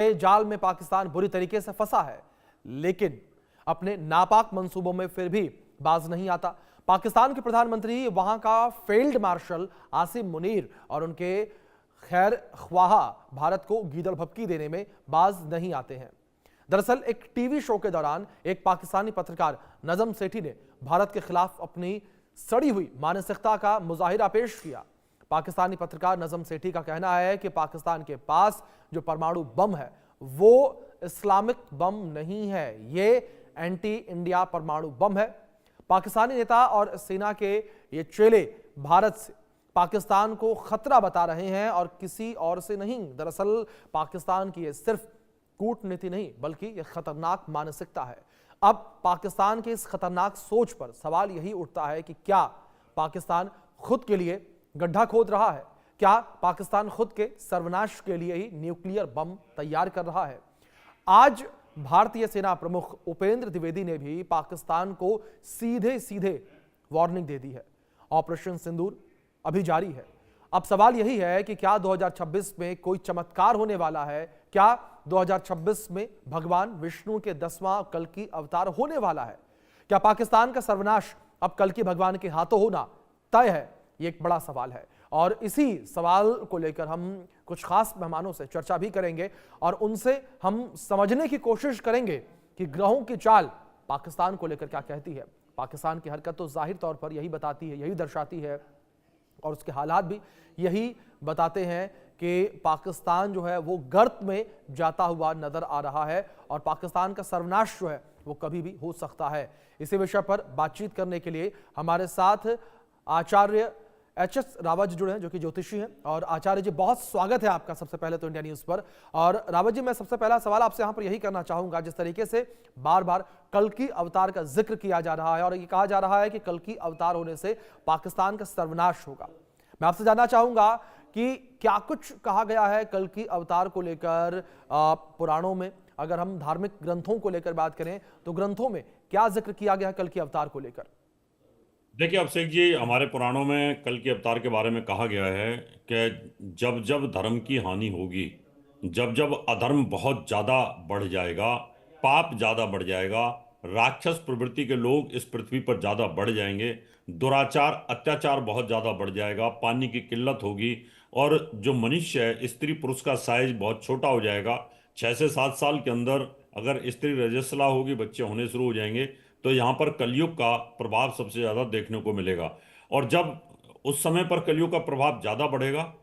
जाल में पाकिस्तान बुरी तरीके से फंसा है, लेकिन अपने नापाक मंसूबों में फिर भी बाज नहीं आता। पाकिस्तान के प्रधानमंत्री वहां का फील्ड मार्शल आसिम मुनीर और उनके खैर ख्वाह भारत को गीदड़ भभकी देने में बाज नहीं आते हैं। दरअसल एक टीवी शो के दौरान एक पाकिस्तानी पत्रकार नजम सेठी ने भारत के खिलाफ अपनी सड़ी हुई मानसिकता का मुजाहिरा पेश किया। पाकिस्तानी पत्रकार नजम सेठी का कहना है कि पाकिस्तान के पास जो परमाणु बम है वो इस्लामिक बम नहीं है, ये एंटी इंडिया परमाणु बम है। पाकिस्तानी नेता और सेना के ये चेले भारत से पाकिस्तान को खतरा बता रहे हैं और किसी और से नहीं। दरअसल पाकिस्तान की ये सिर्फ कूटनीति नहीं बल्कि यह खतरनाक मानसिकता है। अब पाकिस्तान की इस खतरनाक सोच पर सवाल यही उठता है कि क्या पाकिस्तान खुद के लिए गड्ढा खोद रहा है? क्या पाकिस्तान खुद के सर्वनाश के लिए ही न्यूक्लियर बम तैयार कर रहा है? आज भारतीय सेना प्रमुख उपेंद्र द्विवेदी ने भी पाकिस्तान को सीधे सीधे वार्निंग दे दी है। ऑपरेशन सिंदूर अभी जारी है। अब सवाल यही है कि क्या 2026 में कोई चमत्कार होने वाला है? क्या 2026 में भगवान विष्णु के 10वां कल्कि अवतार होने वाला है? क्या पाकिस्तान का सर्वनाश अब कल्कि भगवान के हाथों होना तय है? ये एक बड़ा सवाल है और इसी सवाल को लेकर हम कुछ खास मेहमानों से चर्चा भी करेंगे और उनसे हम समझने की कोशिश करेंगे कि ग्रहों की चाल पाकिस्तान को लेकर क्या कहती है। पाकिस्तान की हरकत तो जाहिर तौर पर यही बताती है, यही दर्शाती है और उसके हालात भी यही बताते हैं कि पाकिस्तान जो है वो गर्त में जाता हुआ नजर आ रहा है और पाकिस्तान का सर्वनाश जो है वो कभी भी हो सकता है। इसी विषय पर बातचीत करने के लिए हमारे साथ आचार्य एच.एस. रावत जी जुड़े हैं जो कि ज्योतिषी हैं। और आचार्य जी, बहुत स्वागत है आपका सबसे पहले तो इंडिया न्यूज पर। और रावत जी, मैं सबसे पहला सवाल आपसे यहां पर यही करना चाहूंगा, जिस तरीके से बार बार कल्कि अवतार का जिक्र किया जा रहा है और ये कहा जा रहा है कि कल्कि अवतार होने से पाकिस्तान का सर्वनाश होगा, मैं आपसे जानना चाहूंगा कि क्या कुछ कहा गया है कल्कि अवतार को लेकर पुराणों में? अगर हम धार्मिक ग्रंथों को लेकर बात करें तो ग्रंथों में क्या जिक्र किया गया है कल्कि अवतार को लेकर? देखिए अभिषेक जी, हमारे पुराणों में कल के अवतार के बारे में कहा गया है कि जब जब धर्म की हानि होगी, जब जब अधर्म बहुत ज़्यादा बढ़ जाएगा, पाप ज़्यादा बढ़ जाएगा, राक्षस प्रवृत्ति के लोग इस पृथ्वी पर ज़्यादा बढ़ जाएंगे, दुराचार अत्याचार बहुत ज़्यादा बढ़ जाएगा, पानी की किल्लत होगी और जो मनुष्य है स्त्री पुरुष का साइज बहुत छोटा हो जाएगा। 6 से 7 साल के अंदर अगर स्त्री रजस्वला होगी, बच्चे होने शुरू हो जाएंगे, तो यहाँ पर कलयुग का प्रभाव सबसे ज़्यादा देखने को मिलेगा। और जब उस समय पर कलयुग का प्रभाव ज़्यादा बढ़ेगा,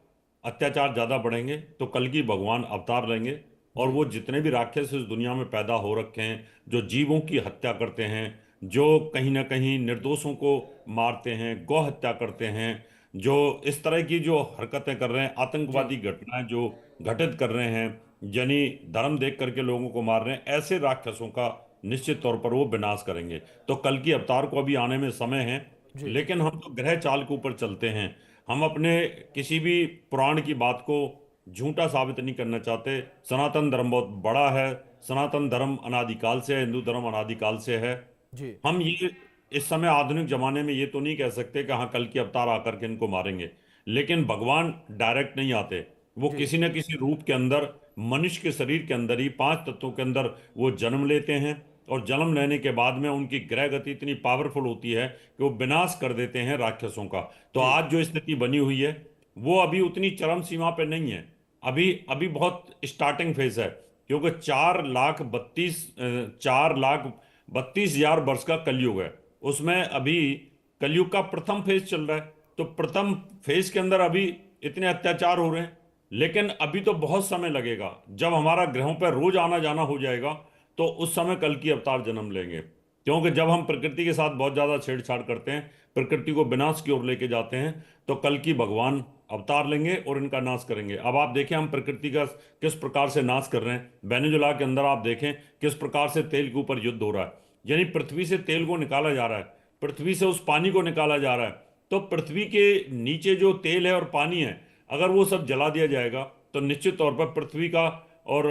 अत्याचार ज़्यादा बढ़ेंगे, तो कल की भगवान अवतार लेंगे और वो जितने भी राक्षस इस दुनिया में पैदा हो रखे हैं, जो जीवों की हत्या करते हैं, जो कहीं ना कहीं निर्दोषों को मारते हैं, गौ हत्या करते हैं, जो इस तरह की जो हरकतें कर रहे हैं, जी आतंकवादी घटनाएं जो घटित कर रहे हैं, यानी धर्म देख करके लोगों को मार रहे हैं, ऐसे राक्षसों का निश्चित तौर पर वो विनाश करेंगे। तो कल की अवतार को अभी आने में समय है, जी लेकिन हम तो ग्रह चाल के ऊपर चलते हैं। हम अपने किसी भी पुराण की बात को झूठा साबित नहीं करना चाहते। सनातन धर्म बहुत बड़ा है, सनातन धर्म अनादिकाल से है, हिंदू धर्म अनादिकाल से है। जी हम ये इस समय आधुनिक जमाने में ये तो नहीं कह सकते कि हाँ कल की अवतार आकर के इनको मारेंगे, लेकिन भगवान डायरेक्ट नहीं आते, वो जी किसी न किसी रूप के अंदर मनुष्य के शरीर के अंदर ही 5 तत्वों के अंदर वो जन्म लेते हैं और जन्म लेने के बाद में उनकी ग्रह गति इतनी पावरफुल होती है कि वो विनाश कर देते हैं राक्षसों का। तो जी आज जो स्थिति बनी हुई है वो अभी उतनी चरम सीमा पे नहीं है, अभी अभी बहुत स्टार्टिंग फेज है, क्योंकि 4,32,4,32,000 वर्ष का कलयुग है। उसमें अभी कलयुग का प्रथम फेज चल रहा है, तो प्रथम फेज के अंदर अभी इतने अत्याचार हो रहे हैं, लेकिन अभी तो बहुत समय लगेगा। जब हमारा ग्रहों पर रोज आना जाना हो जाएगा तो उस समय कल की अवतार जन्म लेंगे, क्योंकि जब हम प्रकृति के साथ बहुत ज्यादा छेड़छाड़ करते हैं, प्रकृति को विनाश की ओर लेके जाते हैं, तो कल की भगवान अवतार लेंगे और इनका नाश करेंगे। अब आप देखें हम प्रकृति का किस प्रकार से नाश कर रहे हैं। वेनेजुला के अंदर आप देखें किस प्रकार से तेल के ऊपर युद्ध हो रहा है, यानी पृथ्वी से तेल को निकाला जा रहा है, पृथ्वी से उस पानी को निकाला जा रहा है। तो पृथ्वी के नीचे जो तेल है और पानी है, अगर वो सब जला दिया जाएगा तो निश्चित तौर पर पृथ्वी का और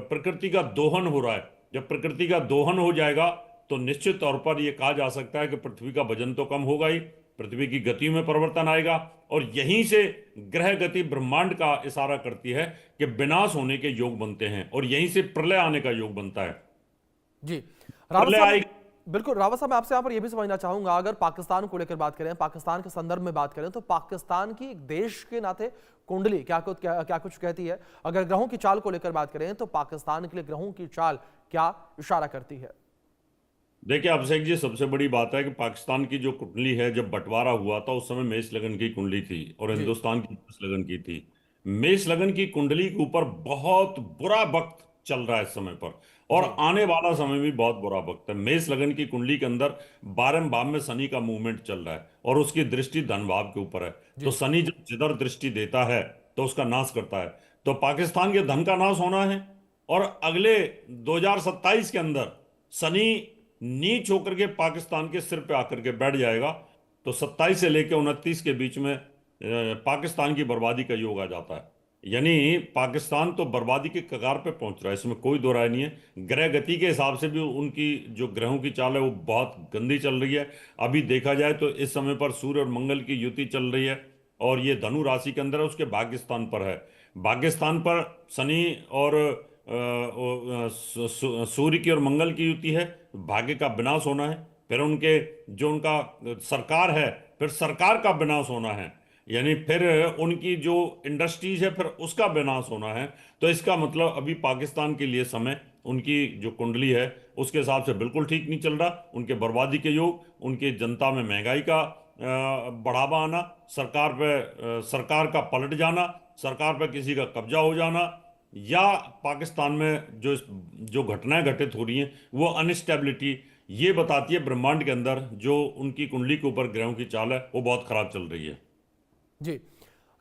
प्रकृति का दोहन हो रहा है। जब प्रकृति का दोहन हो जाएगा तो निश्चित तौर पर यह कहा जा सकता है कि पृथ्वी का वजन तो कम होगा ही, पृथ्वी की गतियों में परिवर्तन आएगा, और यहीं से ग्रह गति ब्रह्मांड का इशारा करती है कि विनाश होने के योग बनते हैं, और यहीं से प्रलय आने का योग बनता है। जी रावत प्रलय साहब, आएगी। बिल्कुल रावत साहब, मैं आपसे यहाँ पर यह भी समझना चाहूंगा, अगर पाकिस्तान को लेकर बात करें, पाकिस्तान के संदर्भ में बात करें, तो पाकिस्तान की एक देश के नाते कुंडली क्या कुछ कहती है? अगर ग्रहों की चाल को लेकर बात करें तो पाकिस्तान के लिए ग्रहों की चाल क्या इशारा करती है? देखिए अभिषेक जी, सबसे बड़ी बात है कि पाकिस्तान की जो कुंडली है, जब बंटवारा हुआ था उस समय मेष लगन की कुंडली थी और जी हिंदुस्तान की मेष लगन की थी। मेष लगन की कुंडली के ऊपर बहुत बुरा वक्त चल रहा है इस समय पर, और जी आने वाला समय भी बहुत बुरा वक्त है। मेष लगन की कुंडली के अंदर 12वें भाव में शनि का मूवमेंट चल रहा है, और उसकी दृष्टि धन भाव के ऊपर है। तो जी शनि जब जिधर दृष्टि देता है तो उसका नाश करता है। तो पाकिस्तान के धन का नाश होना है, और अगले 2027 के अंदर शनि नीच होकर के पाकिस्तान के सिर पे आकर के बैठ जाएगा। तो 27 से लेकर 29 के बीच में पाकिस्तान की बर्बादी का योग आ जाता है। यानी पाकिस्तान तो बर्बादी के कगार पे पहुंच रहा है, इसमें कोई दो राय नहीं है। ग्रह गति के हिसाब से भी उनकी जो ग्रहों की चाल है वो बहुत गंदी चल रही है। अभी देखा जाए तो इस समय पर सूर्य और मंगल की युति चल रही है, और ये धनु राशि के अंदर है, उसके भाग्य स्थान पर है। भाग्य स्थान पर शनि और सूर्य की और मंगल की युति है। भाग्य का विनाश होना है। फिर उनके जो उनका सरकार है, फिर सरकार का विनाश होना है, यानी फिर उनकी जो इंडस्ट्रीज है फिर उसका विनाश होना है। तो इसका मतलब अभी पाकिस्तान के लिए समय, उनकी जो कुंडली है उसके हिसाब से बिल्कुल ठीक नहीं चल रहा। उनके बर्बादी के योग, उनकी जनता में महंगाई का बढ़ावा आना, सरकार का पलट जाना, सरकार पर किसी का कब्जा हो जाना, या पाकिस्तान में जो जो घटनाएं घटित हो रही हैं वो अनस्टेबिलिटी, ये बताती है ब्रह्मांड के अंदर जो उनकी कुंडली के ऊपर ग्रहों की चाल है वो बहुत खराब चल रही है। जी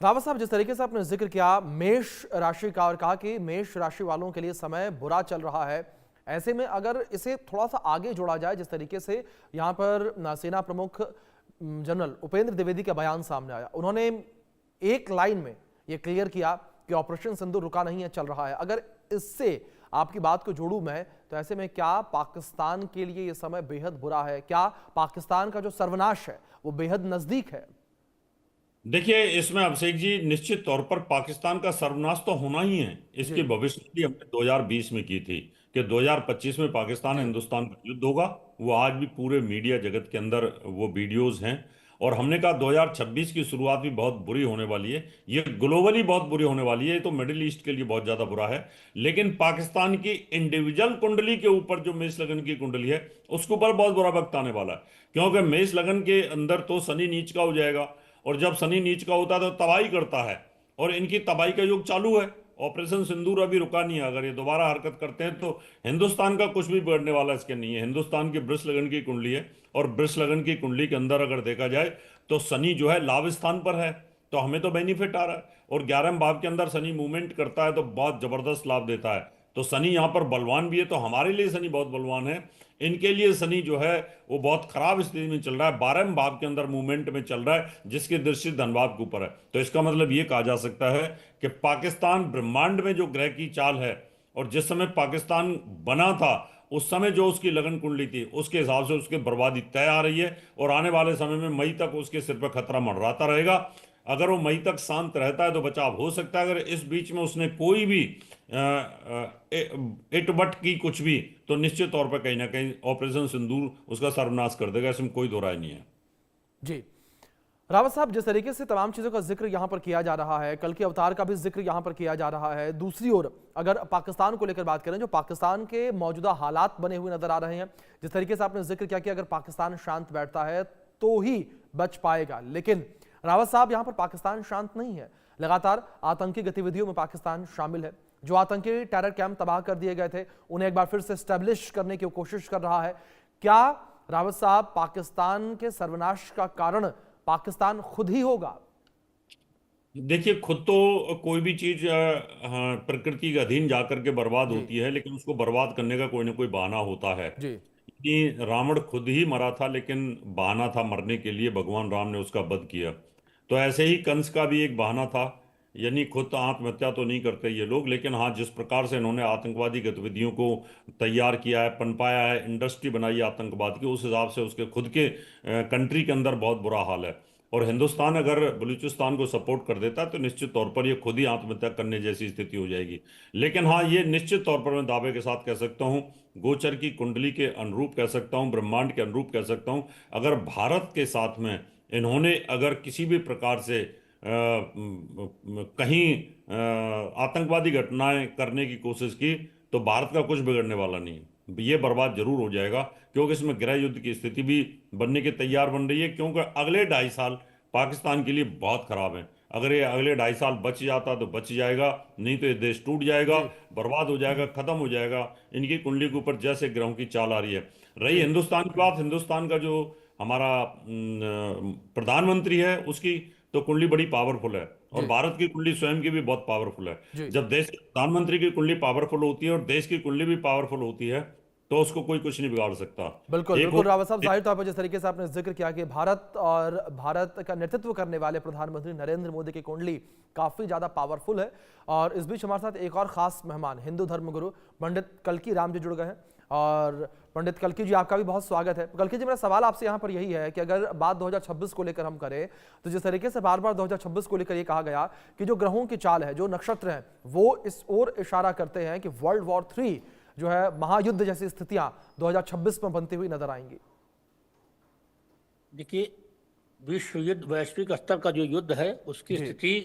रावत साहब, जिस तरीके से आपने जिक्र किया मेष राशि का और कहा कि मेष राशि वालों के लिए समय बुरा चल रहा है, ऐसे में अगर इसे थोड़ा सा आगे जोड़ा जाए, जिस तरीके से यहाँ पर सेना प्रमुख जनरल उपेंद्र द्विवेदी का बयान सामने आया, उन्होंने एक लाइन में ये क्लियर किया कि ऑपरेशन सिंदूर रुका नहीं है, चल रहा है। अगर इससे आपकी बात को जोड़ूं मैं, तो ऐसे में क्या पाकिस्तान के लिए ये समय बेहद बुरा है? क्या पाकिस्तान का जो सर्वनाश है वो बेहद नजदीक है? देखिए इसमें अभिषेक जी, निश्चित तौर पर पाकिस्तान का सर्वनाश तो होना ही है। इसकी जी भविष्यवाणी हमने 2020 में की थी कि 2025 में पाकिस्तान जी हिंदुस्तान का युद्ध होगा। वो आज भी पूरे मीडिया जगत के अंदर वो वीडियोस हैं। और हमने कहा 2026 की शुरुआत भी बहुत बुरी होने वाली है। ये ग्लोबली बहुत बुरी होने वाली है, ये तो मिडिल ईस्ट के लिए बहुत ज्यादा बुरा है। लेकिन पाकिस्तान की इंडिविजुअल कुंडली के ऊपर जो मेष लगन की कुंडली है उसके ऊपर बहुत बुरा वक्त आने वाला है, क्योंकि मेष लगन के अंदर तो शनि नीच का हो जाएगा, और जब शनि नीच का होता है तो तबाही करता है, और इनकी तबाही का योग चालू है। ऑपरेशन सिंदूर अभी रुका नहीं है। अगर ये दोबारा हरकत करते हैं तो हिंदुस्तान का कुछ भी बिगड़ने वाला इसके नहीं है। हिंदुस्तान की वृष लगन की कुंडली है, और वृष लगन की कुंडली के अंदर अगर देखा जाए तो शनि जो है लाभ स्थान पर है, तो हमें तो बेनिफिट आ रहा है। और 11वें भाव के अंदर शनि मूवमेंट करता है तो बहुत जबरदस्त लाभ देता है। तो शनि यहाँ पर बलवान भी है, तो हमारे लिए शनि बहुत बलवान है। इनके लिए शनि जो है वो बहुत खराब स्थिति में चल रहा है, 12वें भाव के अंदर मूवमेंट में चल रहा है, जिसकी दृष्टि धनभाव के ऊपर है। तो इसका मतलब ये कहा जा सकता है कि पाकिस्तान ब्रह्मांड में जो ग्रह की चाल है, और जिस समय पाकिस्तान बना था उस समय जो उसकी लगन कुंडली थी उसके हिसाब से उसकी बर्बादी तय आ रही है। और आने वाले समय में मई तक उसके सिर पर खतरा मंडराता रहेगा। अगर वो मई तक शांत रहता है तो बचाव हो सकता है। अगर इस बीच में उसने कोई भी इट बट की कुछ भी, तो निश्चित तौर पर कहीं ना कहीं ऑपरेशन सिंदूर उसका सर्वनाश कर देगा, इसमें कोई दो राय नहीं है। जी रावत साहब, जिस तरीके से तमाम चीजों का जिक्र यहां पर किया जा रहा है, कल के अवतार का भी जिक्र यहां पर किया जा रहा है, दूसरी ओर अगर पाकिस्तान को लेकर बात करें, जो पाकिस्तान के मौजूदा हालात बने हुए नजर आ रहे हैं, जिस तरीके से आपने जिक्र किया कि अगर पाकिस्तान शांत बैठता है तो ही बच पाएगा, लेकिन रावत साहब यहां पर पाकिस्तान शांत नहीं है। लगातार आतंकी गतिविधियों में पाकिस्तान शामिल है। जो आतंकी टेरर कैंप तबाह कर दिए गए थे उन्हें एक बार फिर से स्टैब्लिश करने की कोशिश कर रहा है। क्या रावत साहब पाकिस्तान के सर्वनाश का कारण पाकिस्तान खुद ही होगा? देखिए खुद तो कोई भी चीज हाँ, प्रकृति के अधीन जाकर के बर्बाद जी होती है, लेकिन उसको बर्बाद करने का कोई ना कोई बहाना होता है। जी कि रावण खुद ही मरा था, लेकिन बहाना था मरने के लिए, भगवान राम ने उसका वध किया। तो ऐसे ही कंस का भी एक बहाना था यानी खुद आत्महत्या तो नहीं करते ये लोग, लेकिन हाँ जिस प्रकार से इन्होंने आतंकवादी गतिविधियों को तैयार किया है, पनपाया है, इंडस्ट्री बनाई है आतंकवाद की, उस हिसाब से उसके खुद के कंट्री के अंदर बहुत बुरा हाल है। और हिंदुस्तान अगर बलूचिस्तान को सपोर्ट कर देता है तो निश्चित तौर पर ये खुद ही आत्महत्या करने जैसी स्थिति हो जाएगी। लेकिन हाँ ये निश्चित तौर पर मैं दावे के साथ कह सकता हूँ, गोचर की कुंडली के अनुरूप कह सकता हूँ, ब्रह्मांड के अनुरूप कह सकता हूँ, अगर भारत के साथ में इन्होंने अगर किसी भी प्रकार से कहीं आतंकवादी घटनाएं करने की कोशिश की तो भारत का कुछ बिगड़ने वाला नहीं, ये बर्बाद जरूर हो जाएगा। क्योंकि इसमें गृह युद्ध की स्थिति भी बनने के तैयार बन रही है, क्योंकि अगले 2.5 साल पाकिस्तान के लिए बहुत खराब है। अगर ये अगले 2.5 साल बच जाता तो बच जाएगा, नहीं तो ये देश टूट जाएगा, जी बर्बाद हो जाएगा, खत्म हो जाएगा। इनकी कुंडली के ऊपर जैसे ग्रहों की चाल आ रही है। रही जी हिंदुस्तान की बात, हिंदुस्तान का जो हमारा प्रधानमंत्री है उसकी तो कुंडली बड़ी पावरफुल है, और जी भारत की कुंडली स्वयं की भी बहुत पावरफुल है। जी जब देश के प्रधानमंत्री की कुंडली पावरफुल होती है और देश की कुंडली भी पावरफुल होती है तो उसको कोई कुछ नहीं बिगाड़ सकता। बिल्कुल एक बिल्कुल हो रावत साहब, जाहिर तौर पर जिस तरीके से आपने जिक्र किया कि भारत और भारत का नेतृत्व करने वाले प्रधानमंत्री नरेंद्र मोदी की कुंडली काफी ज्यादा पावरफुल है। और इस बीच हमारे साथ एक और खास मेहमान हिंदू धर्मगुरु पंडित कल्की राम जी जुड़ गए हैं। और पंडित कल्की जी, आपका भी बहुत स्वागत है। कल्की जी, मेरा सवाल आपसे यहाँ पर यही है कि अगर बात 2026 को लेकर हम करें तो जिस तरीके से बार बार 2026 को लेकर ये कहा गया कि जो ग्रहों की चाल है, जो नक्षत्र हैं, वो इस ओर इशारा करते हैं कि वर्ल्ड वॉर 3 जो है, महायुद्ध जैसी स्थितियां 2026 में बनती हुई नजर आएंगी। देखिए, विश्व युद्ध, वैश्विक स्तर का जो युद्ध है उसकी जी स्थिति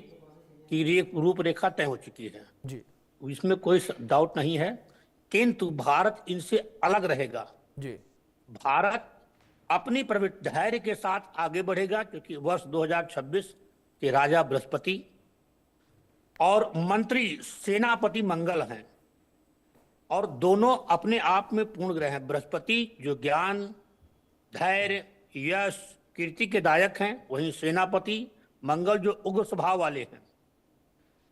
की रूपरेखा तय हो चुकी है, जी इसमें कोई डाउट नहीं है। किंतु भारत इनसे अलग रहेगा। जी भारत अपनी प्रवृत्ति धैर्य के साथ आगे बढ़ेगा, क्योंकि वर्ष 2026 के राजा बृहस्पति और मंत्री सेनापति मंगल हैं, और दोनों अपने आप में पूर्ण ग्रह हैं। बृहस्पति जो ज्ञान, धैर्य, यश, कीर्ति के दायक हैं, वहीं सेनापति मंगल जो उग्र स्वभाव वाले हैं।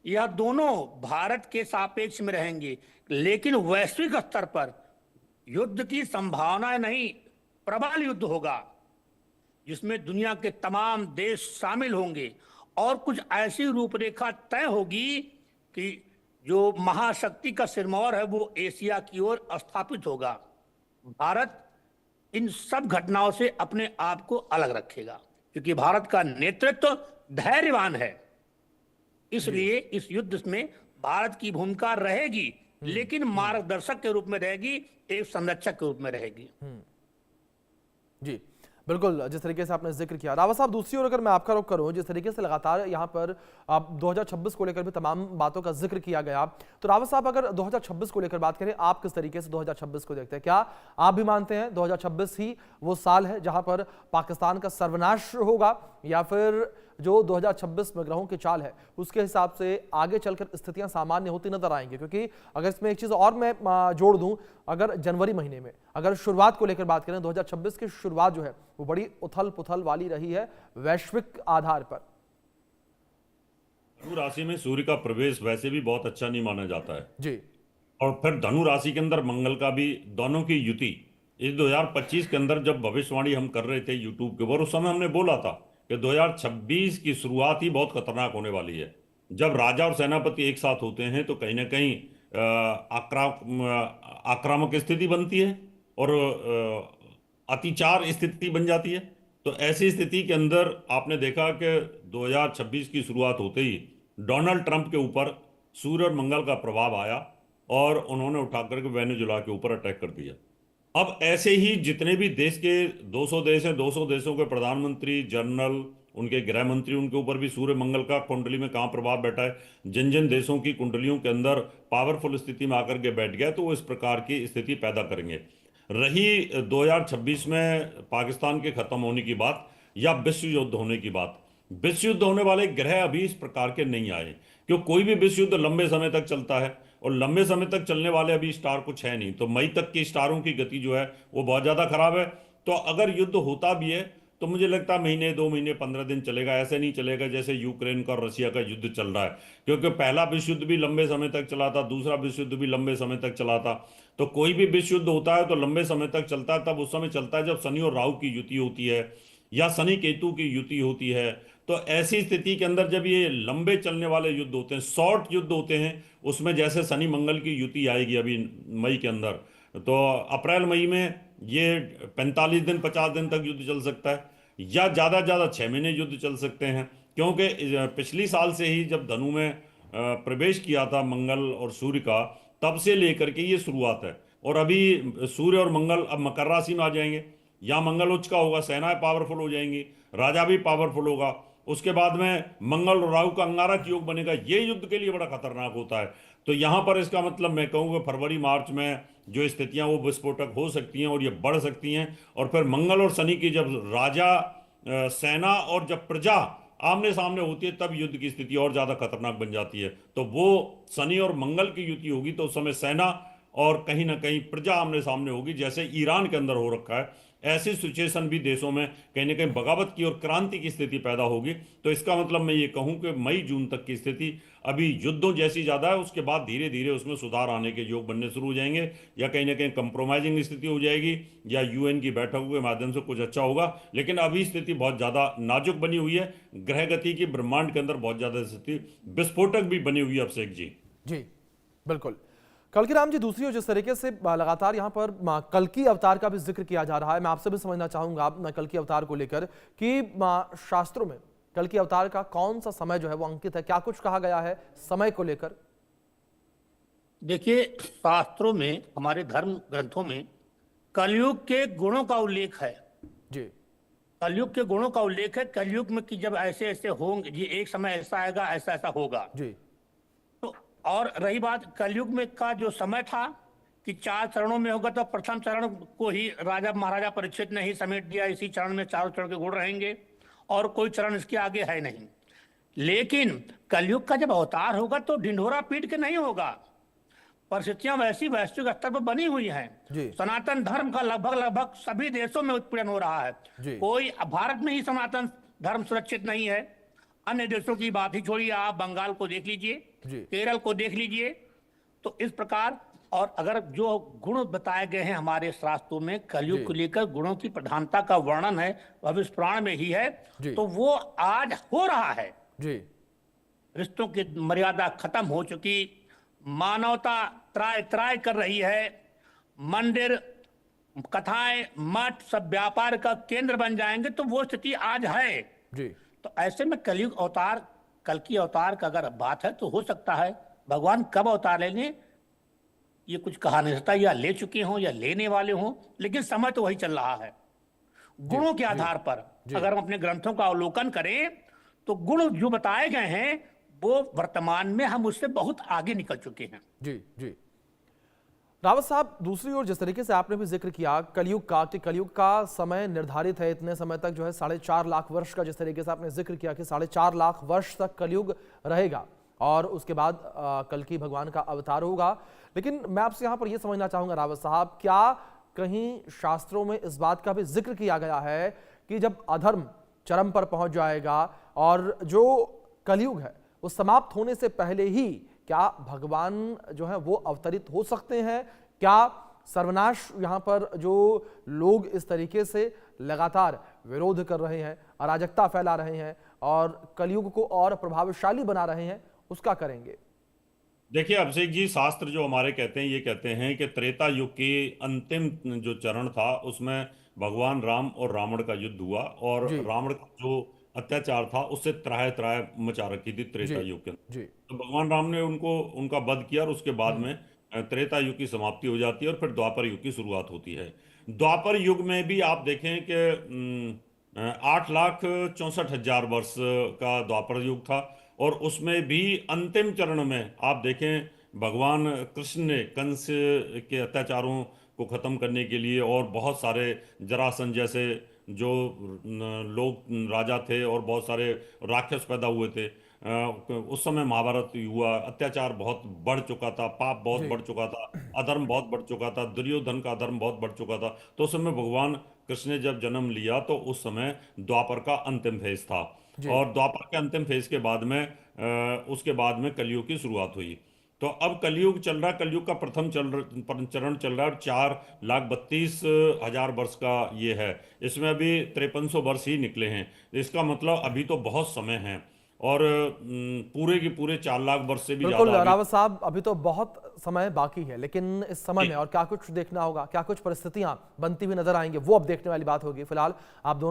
यह दोनों भारत के सापेक्ष में रहेंगे, लेकिन वैश्विक स्तर पर युद्ध की संभावना नहीं, प्रबल युद्ध होगा जिसमें दुनिया के तमाम देश शामिल होंगे, और कुछ ऐसी रूपरेखा तय होगी कि जो महाशक्ति का सिरमौर है वो एशिया की ओर स्थापित होगा। भारत इन सब घटनाओं से अपने आप को अलग रखेगा, क्योंकि भारत का नेतृत्व धैर्यवान है। इसलिए इस युद्ध में भारत की भूमिका रहेगी, लेकिन मार्गदर्शक के रूप में रहेगी, एक संरक्षक के रूप में रहेगी। जी बिल्कुल, जिस तरीके से आपने जिक्र किया। रावत साहब, दूसरी ओर अगर मैं आपका रुख करूं, जिस तरीके से लगातार यहाँ पर आप 2026 को लेकर भी तमाम बातों का जिक्र किया गया, तो रावत साहब अगर 2026 को लेकर बात करें, आप किस तरीके से 2026 को देखते हैं? क्या आप भी मानते हैं 2026 ही वो साल है जहां पर पाकिस्तान का सर्वनाश होगा, या फिर जो 2026 में ग्रहों की चाल है उसके हिसाब से आगे चलकर स्थितियां सामान्य होती नजर आएंगी? क्योंकि अगर इसमें एक चीज और मैं जोड़ दूं, अगर जनवरी महीने में अगर शुरुआत को लेकर बात करें, 2026 की शुरुआत जो है वो बड़ी उथल पुथल वाली रही है वैश्विक आधार पर। धनु राशि में सूर्य का प्रवेश वैसे भी बहुत अच्छा नहीं माना जाता है, जी और फिर धनु राशि के अंदर मंगल का भी, दोनों की युति इस 2025 के अंदर जब भविष्यवाणी हम कर रहे थे यूट्यूब के ऊपर, उस समय हमने बोला था कि 2026 की शुरुआत ही बहुत खतरनाक होने वाली है। जब राजा और सेनापति एक साथ होते हैं तो कहीं ना कहीं आक्रामक स्थिति बनती है और अतिचार स्थिति बन जाती है। तो ऐसी स्थिति के अंदर आपने देखा कि 2026 की शुरुआत होते ही डोनाल्ड ट्रंप के ऊपर सूर्य और मंगल का प्रभाव आया और उन्होंने उठा करके वेनेजुला के ऊपर अटैक कर दिया। अब ऐसे ही जितने भी देश के 200 देश हैं, 200 देशों के प्रधानमंत्री, जनरल, उनके गृह मंत्री, उनके ऊपर भी सूर्य मंगल का कुंडली में कहाँ प्रभाव बैठा है, जिन जिन देशों की कुंडलियों के अंदर पावरफुल स्थिति में आकर के बैठ गया तो वो इस प्रकार की स्थिति पैदा करेंगे। रही 2026 में पाकिस्तान के खत्म होने की बात या विश्व युद्ध होने की बात, विश्व युद्ध होने वाले ग्रह अभी इस प्रकार के नहीं आए, क्यों कोई भी विश्व युद्ध लंबे समय तक चलता है और लंबे समय तक चलने वाले अभी स्टार कुछ है नहीं। तो मई तक की स्टारों की गति जो है वो बहुत ज़्यादा खराब है। तो अगर युद्ध होता भी है तो मुझे लगता है महीने, 2 महीने, 15 दिन चलेगा, ऐसे नहीं चलेगा जैसे यूक्रेन का और रशिया का युद्ध चल रहा है। क्योंकि पहला विश्व युद्ध भी लंबे समय तक चला था, दूसरा विश्व युद्ध भी लंबे समय तक चला था। तो कोई भी विश्व युद्ध होता है तो लंबे समय तक चलता है, तब उस समय चलता है जब शनि और राहु की युति होती है, या शनि केतु की युति होती है। तो ऐसी स्थिति के अंदर जब ये लंबे चलने वाले युद्ध होते हैं, शॉर्ट युद्ध होते हैं, उसमें जैसे शनि मंगल की युति आएगी अभी मई के अंदर, तो अप्रैल मई में ये 45 दिन 50 दिन तक युद्ध चल सकता है, या ज़्यादा ज़्यादा 6 महीने युद्ध चल सकते हैं। क्योंकि पिछली साल से ही जब धनु में प्रवेश किया था मंगल और सूर्य का, तब से लेकर के ये शुरुआत है। और अभी सूर्य और मंगल अब मकर राशि में आ जाएंगे, यहाँ मंगल उच्च का होगा, सेनाएं पावरफुल हो जाएंगी, राजा भी पावरफुल होगा। उसके बाद में मंगल और राहु का अंगारक योग बनेगा, ये युद्ध के लिए बड़ा खतरनाक होता है। तो यहाँ पर इसका मतलब मैं कहूँगा फरवरी मार्च में जो स्थितियां वो विस्फोटक हो सकती हैं और ये बढ़ सकती हैं। और फिर मंगल और शनि की जब राजा सेना और जब प्रजा आमने सामने होती है, तब युद्ध की स्थिति और ज्यादा खतरनाक बन जाती है। तो वो शनि और मंगल की युति होगी तो उस समय सेना और कहीं ना कहीं प्रजा आमने सामने होगी, जैसे ईरान के अंदर हो रखा है। ऐसी सिचुएशन भी देशों में कहीं ना कहीं बगावत की और क्रांति की स्थिति पैदा होगी। तो इसका मतलब मैं ये कहूं कि मई जून तक की स्थिति अभी युद्धों जैसी ज्यादा है, उसके बाद धीरे धीरे उसमें सुधार आने के योग बनने शुरू हो जाएंगे, या कहीं ना कहीं कंप्रोमाइजिंग स्थिति हो जाएगी, या यूएन की बैठकों के माध्यम से कुछ अच्छा होगा। लेकिन अभी स्थिति बहुत ज्यादा नाजुक बनी हुई है, ग्रह गति की ब्रह्मांड के अंदर बहुत ज्यादा स्थिति विस्फोटक भी बनी हुई है अभिषेक जी। जी बिल्कुल। कल्की राम जी, दूसरी ओर जिस तरीके से लगातार यहाँ पर कल्की अवतार का भी जिक्र किया जा रहा है, मैं आपसे भी समझना चाहूंगा कल्की अवतार को लेकर कि शास्त्रों में कल्की अवतार का कौन सा समय जो है वो अंकित है, क्या कुछ कहा गया है समय को लेकर? देखिए, शास्त्रों में, हमारे धर्म ग्रंथों में कलयुग के गुणों का उल्लेख है। जी, कलयुग के गुणों का उल्लेख है। कलयुग में कि जब ऐसे ऐसे होंगे, ये एक समय ऐसा आएगा, ऐसा ऐसा होगा। जी, तो और रही बात कलयुग में का जो समय था कि 4 चरणों में होगा, तो प्रथम चरण को ही राजा महाराजा परीक्षित ने ही समेट दिया। इसी चरण में चारों चरण के गुण रहेंगे और कोई चरण इसके आगे है नहीं। लेकिन कलयुग का जब अवतार होगा तो ढिंढोरा पीट के नहीं होगा। परिस्थितियां वैसी वैश्विक स्तर पर बनी हुई हैं। जी। सनातन धर्म का लगभग लगभग सभी देशों में उत्पीड़न हो रहा जी। है। कोई भारत में ही सनातन धर्म सुरक्षित नहीं है। अन्य देशों की बात ही छोड़िए, आप बंगाल को देख लीजिए, जी। केरल को देख लीजिए। तो इस प्रकार, और अगर जो गुण बताए गए हैं हमारे शास्त्रों में कलयुग को लेकर गुणों की प्रधानता का वर्णन है, वह भी इस पुराण में ही है। जी। तो वो आज हो रहा है। जी, रिश्तों की मर्यादा खत्म हो चुकी, मानवता त्राय त्राय कर रही है। मंदिर, कथाएं, मठ सब व्यापार का केंद्र बन जाएंगे। तो वो स्थिति आज है। जी, तो ऐसे में कलयुग अवतार, कल्कि अवतार का अगर बात है तो हो सकता है भगवान कब अवतार लेने ये कुछ कहा नहीं सकता, या ले चुके हों या लेने वाले हों, लेकिन समय तो वही चल रहा है। गुणों के आधार पर अगर हम अपने ग्रंथों का अवलोकन करें तो गुण जो बताए गए हैं वो वर्तमान में हम उससे बहुत आगे निकल चुके हैं। जी, जी। रावत साहब, दूसरी ओर जिस तरीके से आपने भी जिक्र किया कलयुग का, कि कलयुग का समय निर्धारित है इतने समय तक जो है 4.5 लाख वर्ष का, जिस तरीके से आपने जिक्र किया कि 4.5 लाख वर्ष तक कलयुग रहेगा और उसके बाद कल्कि भगवान का अवतार होगा। लेकिन मैं आपसे यहाँ पर यह समझना चाहूंगा रावत साहब, क्या कहीं शास्त्रों में इस बात का भी जिक्र किया गया है कि जब अधर्म चरम पर पहुंच जाएगा और जो कलयुग है वो समाप्त होने से पहले ही क्या भगवान जो है वो अवतरित हो सकते हैं? क्या सर्वनाश यहाँ पर जो लोग इस तरीके से लगातार विरोध कर रहे हैं, अराजकता फैला रहे हैं और कलयुग को और प्रभावशाली बना रहे हैं, उसका करेंगे? देखिए अभिषेक जी, शास्त्र जो हमारे कहते हैं, ये कहते हैं कि त्रेता युग के अंतिम जो चरण था उसमें भगवान राम और रावण का युद्ध हुआ, और जी। रावण का जो अत्याचार था उससे त्राह त्राह मचा रखी थी त्रेता जी, युग के अंदर। जी, तो भगवान राम ने उनका वध किया और उसके बाद में त्रेता युग की समाप्ति हो जाती है और फिर द्वापर युग की शुरुआत होती है। द्वापर युग में भी आप देखें कि 8,64,000 वर्ष का द्वापर युग था, और उसमें भी अंतिम चरण में आप देखें भगवान कृष्ण ने कंस के अत्याचारों को खत्म करने के लिए, और बहुत सारे जरासंध जैसे जो लोग राजा थे और बहुत सारे राक्षस पैदा हुए थे, उस समय महाभारत हुआ, अत्याचार बहुत बढ़ चुका था, पाप बहुत जी। बढ़ चुका था, अधर्म बहुत बढ़ चुका था, दुर्योधन का अधर्म बहुत बढ़ चुका था। तो उस समय भगवान कृष्ण ने जब जन्म लिया तो उस समय द्वापर का अंतिम फेज था, जी। और द्वापर के अंतिम फेज के बाद में उसके बाद में कलयुग की शुरुआत हुई। तो अब कलयुग चल रहा है, कलयुग का प्रथम चरण चल रहा है और 4,32,000 वर्ष का ये है। इसमें अभी 5300 वर्ष ही निकले हैं। इसका मतलब अभी तो बहुत समय है और पूरे के पूरे 4 लाख वर्ष से भी बिल्कुल ज्यादा रावत साहब, अभी तो बहुत समय बाकी है, लेकिन इस समय में और क्या कुछ देखना होगा, क्या कुछ परिस्थितियां बनती हुई नजर आएंगी, वो अब देखने वाली बात होगी। फिलहाल आप दोनों